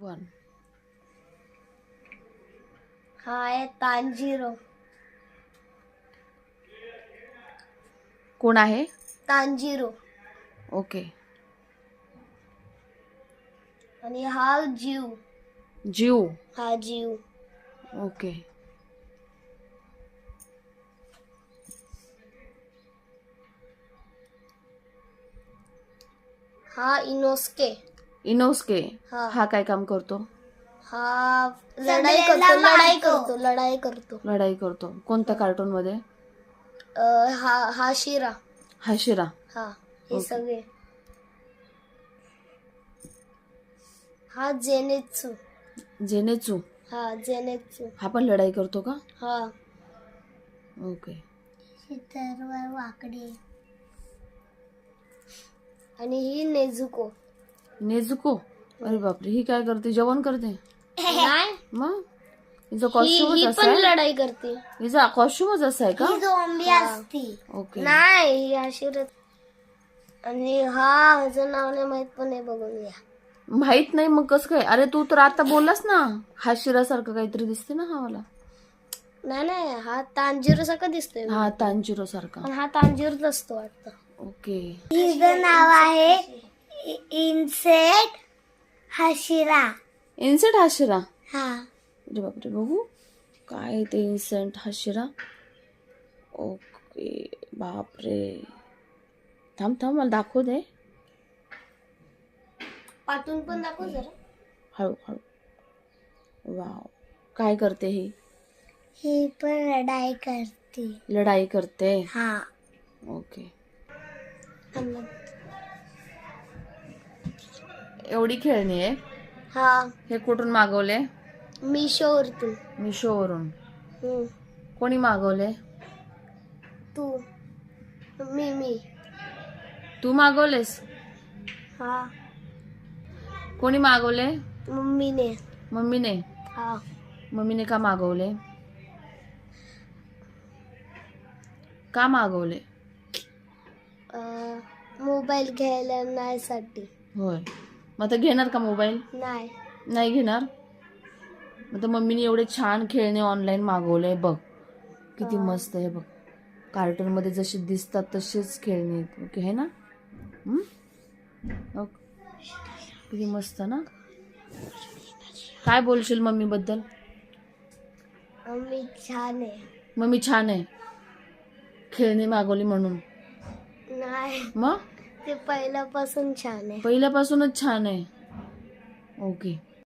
One. हा आहे Tanjiro. कोण आहे? तांजीरो. ओके. आणि हा जीव. जीव. हा जीव. ओके. हा इनोस्के. इनोस्के. हा. हा काय काम करतो? हा लढाई करतो. लढाई करतो. कोणत्या कार्टून मध्ये? हा शिरा. हाशिरा. हा हे ओके. सगळे. हा जेनेत्सू. जेनेचू. हा जेनेत्सू. हा पण लढाई करतो का? हा. ओके. वाकडे. आणि ही नेझुको. नेजुको. अरे बापरे, ही काय करते? जेवण करते? नाही, मग हिचा ही कॉस्ट्युमच असा पण आहे? लढाई करते. हिचा कॉस्ट्युमच असा आहे का? झोंबी असती. ओके. नाही, ही आशिरत. आणि हा ह्याचं नाव नाही माहित, पण हे बघून घ्या. माहित नाही मग कसं काय? अरे तू तर आता बोललास ना, हाशिरा सारखं काहीतरी दिसते ना हा मला. नाही हा तांजीरो सारखा दिसतोय. हा तांजिरो सारखा. पण हा तांजीरोच असतो वाटतं. ओके. हिचं नाव आहे इन्सेट हाशिरा. इन्सेंट हाशिरा. हा. अरे बापरे, बघू काय आहे ते इन्सेंट हाशिरा. ओके. बापरे, थांब मला दाखवू दे. पाठून पण दाखव जरा. हळू. वाव, काय करते ही? ही पण लढाई करते. लढाई करते. हा. ओके. एवढी खेळणी आहे. हा. हे कुठून मागवले? मिशोवरतून. मिशोवरून. हम्म. कोणी मागवले? तू. मी. तू मागवलेस? हा. कोणी मागवले? मम्मीने. मम्मीने. हा. मम्मीने का मागवले? का मागवले? मोबाईल घ्यायला नाही साठी. होय. मग आता घेणार का मोबाईल? नाही घेणार. मग तर मम्मीने एवढे छान खेळणे ऑनलाईन मागवले. बघ किती मस्त आहे. बघ कार्टून मध्ये जसे दिसतात तसेच खेळणे. ओके आहे ना? किती मस्त ना. काय बोलशील मम्मी बद्दल? मम्मी छान आहे. मम्मी छान आहे. खेळणी मागवली म्हणून? नाही, मग ते पहिल्यापासून छान आहे. पहिल्यापासूनच छान आहे. ओके.